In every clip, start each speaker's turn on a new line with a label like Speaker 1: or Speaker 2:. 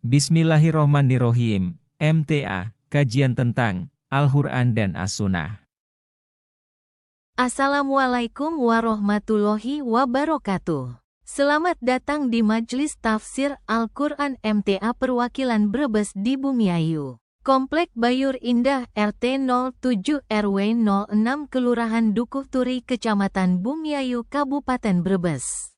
Speaker 1: Bismillahirrohmanirrohim, MTA, kajian tentang Al-Quran dan As-Sunnah.
Speaker 2: Assalamualaikum warahmatullahi wabarakatuh. Selamat datang di Majelis Tafsir Al-Quran MTA Perwakilan Brebes di Bumiayu, Komplek Bayur Indah RT 07 RW 06 Kelurahan Dukuh Turi Kecamatan Bumiayu Kabupaten Brebes.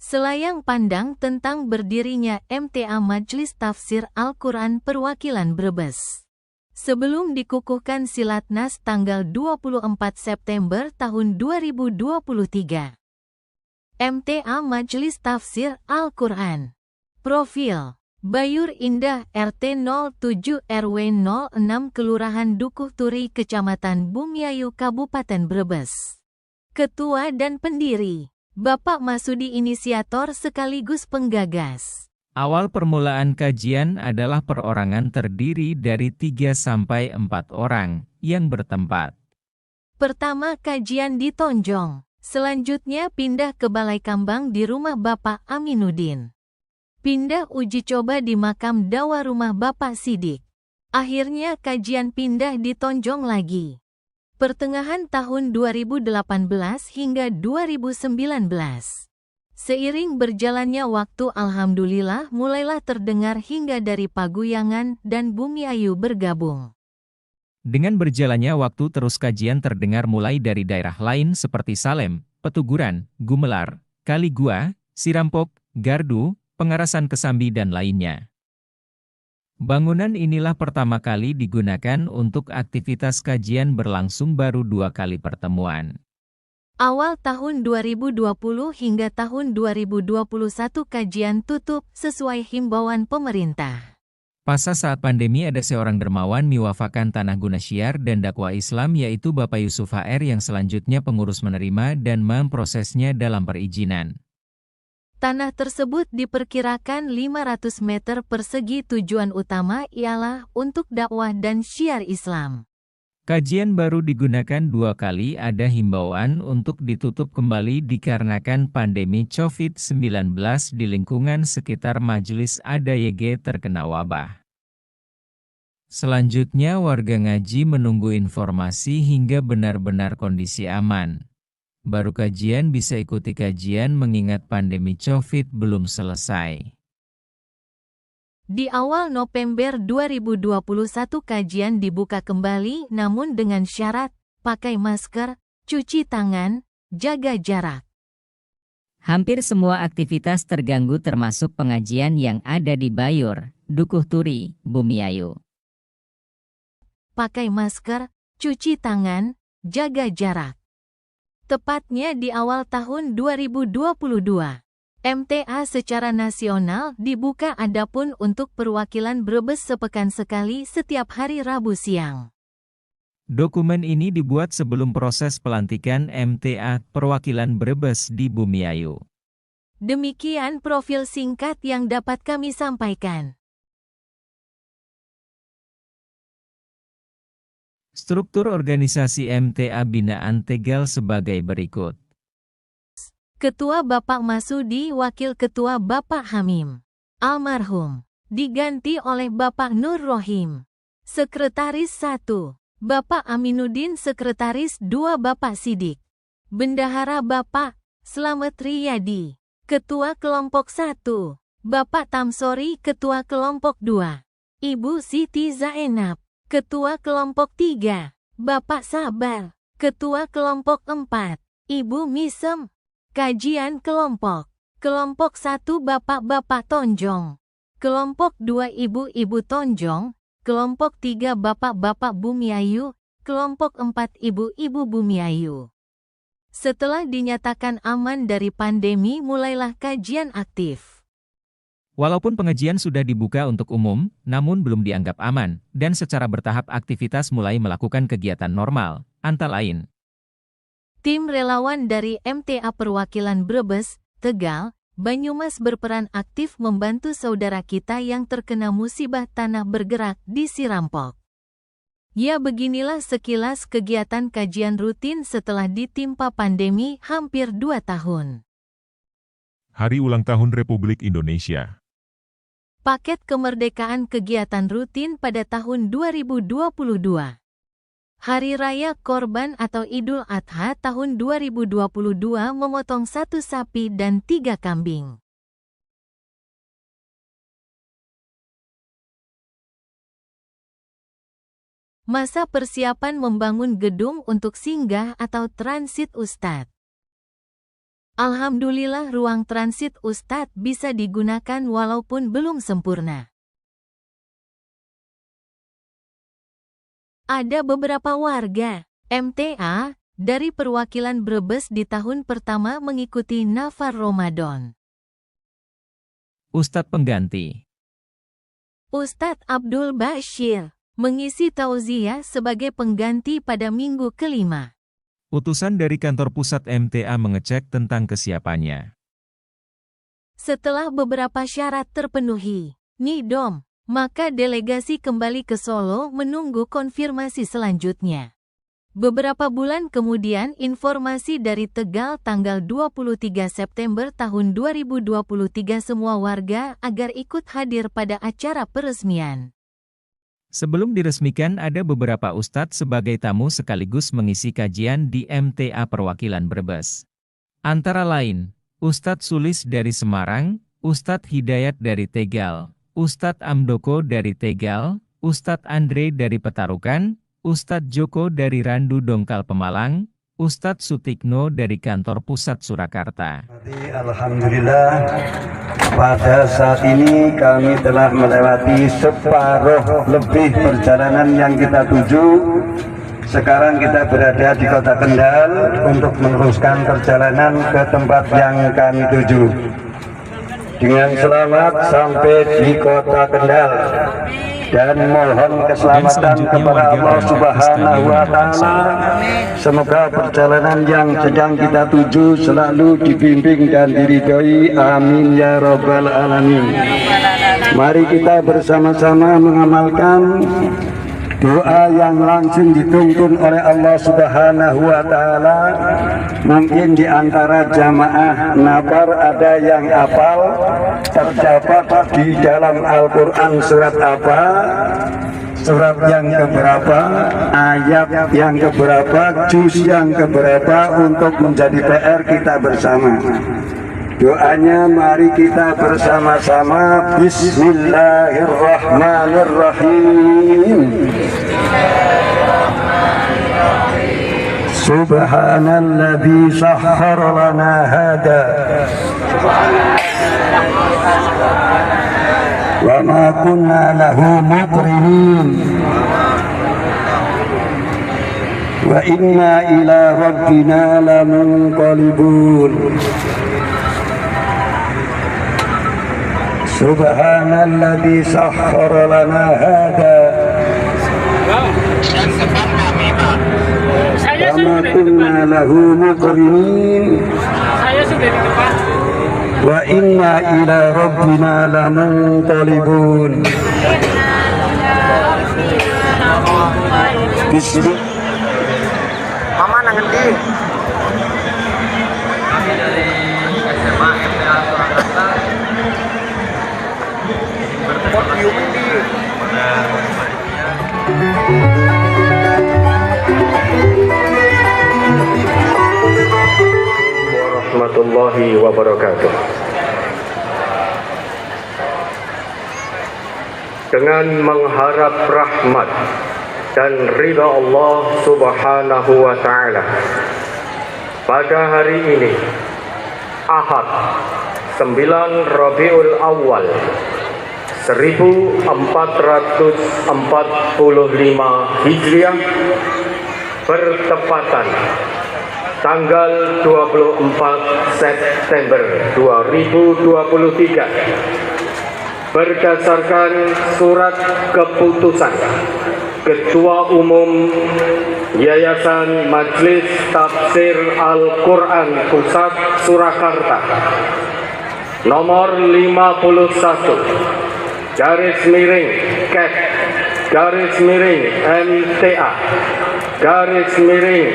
Speaker 2: Selayang pandang tentang berdirinya MTA Majelis Tafsir Al-Quran Perwakilan Brebes. Sebelum dikukuhkan Silatnas tanggal 24 September tahun 2023. MTA Majelis Tafsir Al-Quran. Profil: Bayur Indah RT 07 RW 06 Kelurahan Dukuh Turi Kecamatan Bumiayu Kabupaten Brebes. Ketua dan pendiri Bapak Masudi, inisiator sekaligus penggagas.
Speaker 1: Awal permulaan kajian adalah perorangan terdiri dari 3-4 orang yang bertempat.
Speaker 2: Pertama kajian di Tonjong, selanjutnya pindah ke Balai Kambang di rumah Bapak Aminuddin. Pindah uji coba di makam dawa rumah Bapak Sidik. Akhirnya kajian pindah di Tonjong lagi. Pertengahan tahun 2018 hingga 2019. Seiring berjalannya waktu, alhamdulillah mulailah terdengar hingga dari Paguyangan dan Bumiayu bergabung.
Speaker 1: Dengan berjalannya waktu terus kajian terdengar mulai dari daerah lain seperti Salem, Petuguran, Gumelar, Kaligua, Sirampok, Gardu, Pengarasan Kesambi dan lainnya. Bangunan inilah pertama kali digunakan untuk aktivitas kajian, berlangsung baru 2 kali pertemuan.
Speaker 2: Awal tahun 2020 hingga tahun 2021 kajian tutup sesuai himbauan pemerintah.
Speaker 1: Pas saat pandemi ada seorang dermawan miwafakan tanah guna syiar dan dakwah Islam, yaitu Bapak Yusuf HR, yang selanjutnya pengurus menerima dan memprosesnya dalam perizinan.
Speaker 2: Tanah tersebut diperkirakan 500 meter persegi, tujuan utama ialah untuk dakwah dan syiar Islam.
Speaker 1: Kajian baru digunakan 2 kali, ada himbauan untuk ditutup kembali dikarenakan pandemi COVID-19 di lingkungan sekitar majelis ada YG terkena wabah. Selanjutnya warga ngaji menunggu informasi hingga benar-benar kondisi aman. Baru kajian bisa ikuti kajian mengingat pandemi COVID belum selesai.
Speaker 2: Di awal November 2021 kajian dibuka kembali, namun dengan syarat pakai masker, cuci tangan, jaga jarak.
Speaker 3: Hampir semua aktivitas terganggu termasuk pengajian yang ada di Bayur, Dukuh Turi, Bumiayu.
Speaker 2: Pakai masker, cuci tangan, jaga jarak. Tepatnya di awal tahun 2022. MTA secara nasional dibuka, adapun untuk perwakilan Brebes sepekan sekali setiap hari Rabu siang.
Speaker 1: Dokumen ini dibuat sebelum proses pelantikan MTA perwakilan Brebes di Bumiayu.
Speaker 2: Demikian profil singkat yang dapat kami sampaikan.
Speaker 1: Struktur organisasi MTA binaan Tegal sebagai berikut.
Speaker 2: Ketua Bapak Masudi, Wakil Ketua Bapak Hamim almarhum, diganti oleh Bapak Nur Rohim. Sekretaris 1, Bapak Aminuddin. Sekretaris 2, Bapak Sidik. Bendahara Bapak Slamet Riyadi. Ketua Kelompok 1, Bapak Tamsori. Ketua Kelompok 2, Ibu Siti Zainab. Ketua Kelompok 3, Bapak Sabar. Ketua Kelompok 4, Ibu Misem. Kajian Kelompok. Kelompok 1 Bapak-Bapak Tonjong. Kelompok 2 Ibu-Ibu Tonjong. Kelompok 3 Bapak-Bapak Bumiayu. Kelompok 4 Ibu-Ibu Bumiayu. Setelah dinyatakan aman dari pandemi, mulailah kajian aktif.
Speaker 1: Walaupun pengajian sudah dibuka untuk umum, namun belum dianggap aman, dan secara bertahap aktivitas mulai melakukan kegiatan normal, antara lain.
Speaker 2: Tim relawan dari MTA Perwakilan Brebes, Tegal, Banyumas berperan aktif membantu saudara kita yang terkena musibah tanah bergerak di Sirampok. Ya, beginilah sekilas kegiatan kajian rutin setelah ditimpa pandemi hampir 2 tahun.
Speaker 4: Hari Ulang Tahun Republik Indonesia.
Speaker 2: Paket kemerdekaan kegiatan rutin pada tahun 2022. Hari Raya Korban atau Idul Adha tahun 2022 memotong 1 sapi dan 3 kambing. Masa persiapan membangun gedung untuk singgah atau transit Ustadz. Alhamdulillah ruang transit Ustadz bisa digunakan walaupun belum sempurna. Ada beberapa warga MTA dari perwakilan Brebes di tahun pertama mengikuti nafar Ramadan.
Speaker 1: Ustadz pengganti.
Speaker 2: Ustadz Abdul Bashir mengisi tauziah sebagai pengganti pada minggu kelima.
Speaker 1: Utusan dari kantor pusat MTA mengecek tentang kesiapannya.
Speaker 2: Setelah beberapa syarat terpenuhi, Nidom, maka delegasi kembali ke Solo menunggu konfirmasi selanjutnya. Beberapa bulan kemudian informasi dari Tegal tanggal 23 September tahun 2023 semua warga agar ikut hadir pada acara peresmian.
Speaker 1: Sebelum diresmikan ada beberapa ustadz sebagai tamu sekaligus mengisi kajian di MTA perwakilan Brebes. Antara lain, Ustadz Sulis dari Semarang, Ustadz Hidayat dari Tegal, Ustadz Amdoko dari Tegal, Ustadz Andre dari Petarukan, Ustadz Joko dari Randu Dongkal Pemalang, Ustadz Sutikno dari kantor pusat Surakarta.
Speaker 4: Alhamdulillah, pada saat ini kami telah melewati separuh lebih perjalanan yang kita tuju. Sekarang kita berada di kota Kendal untuk meneruskan perjalanan ke tempat yang kami tuju. Dengan selamat sampai di kota Kendal. Dan mohon keselamatan kepada Allah Subhanahu wa Ta'ala. Semoga perjalanan yang sedang kita tuju selalu dibimbing dan diridhoi. Amin ya Rabbal Alamin. Mari kita bersama-sama mengamalkan doa yang langsung dituntun oleh Allah Subhanahu wa Ta'ala. Mungkin di antara jamaah nafar ada yang hafal, terdapat di dalam Al-Quran surat apa, surat yang keberapa, ayat yang keberapa, juz yang keberapa, untuk menjadi PR kita bersama. Doanya mari kita bersama-sama. Bismillahirrahmanirrahim. Subhanalladzi sahhara lana hada wa ma kunna lahu muqrinin wa inna ila rabbina lamunqalibun. Subhanalladzi sahhara lana hada wa ma kunna lahu muqrinin wa inna ila rabbina lamunqalibun. Bismillah. Mama nang endi? Kami dari SMA MTA Surakarta berpodium di warahmatullahi wabarakatuh. Dengan mengharap rahmat dan ridha Allah Subhanahu wa Ta'ala, pada hari ini Ahad 9 Rabiul Awal 1445 Hijriah, bertepatan tanggal 24 September 2023, berdasarkan surat keputusan Ketua Umum Yayasan Majelis Tafsir Al-Quran Pusat Surakarta nomor 51 garis miring KEP garis miring MTA garis miring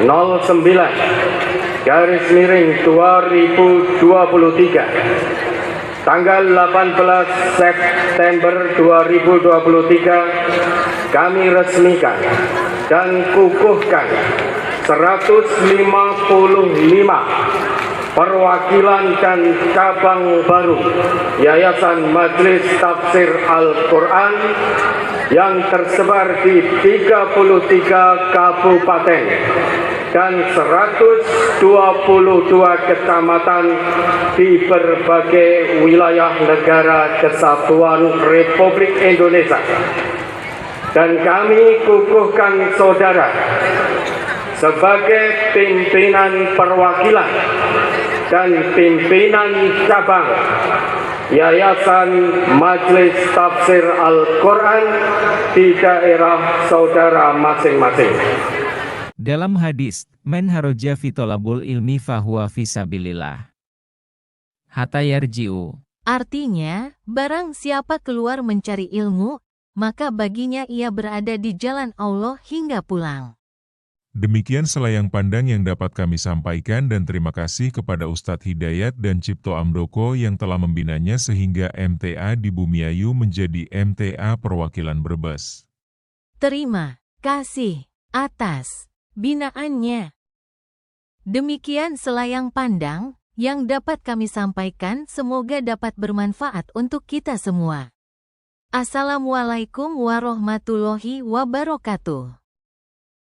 Speaker 4: 09 garis miring 2023
Speaker 5: tanggal 18 September 2023 kami resmikan dan kukuhkan 155 perwakilan dan cabang baru Yayasan Majelis Tafsir Al-Quran yang tersebar di 33 kabupaten dan 122 kecamatan di berbagai wilayah negara Kesatuan Republik Indonesia. Dan kami kukuhkan saudara sebagai pimpinan perwakilan dan pimpinan cabang Yayasan Majelis Tafsir Al-Quran di daerah saudara masing-masing.
Speaker 1: Dalam hadis, men haroja fitolabul ilmi fahuwa fisabilillah. Hatta yarji'u.
Speaker 2: Artinya, barang siapa keluar mencari ilmu, maka baginya ia berada di jalan Allah hingga pulang.
Speaker 6: Demikian selayang pandang yang dapat kami sampaikan dan terima kasih kepada Ustadz Hidayat dan Cipto Amdoko yang telah membinanya sehingga MTA di Bumiayu menjadi MTA Perwakilan Brebes.
Speaker 2: Terima kasih atas binaannya. Demikian selayang pandang yang dapat kami sampaikan, semoga dapat bermanfaat untuk kita semua. Assalamualaikum warahmatullahi wabarakatuh.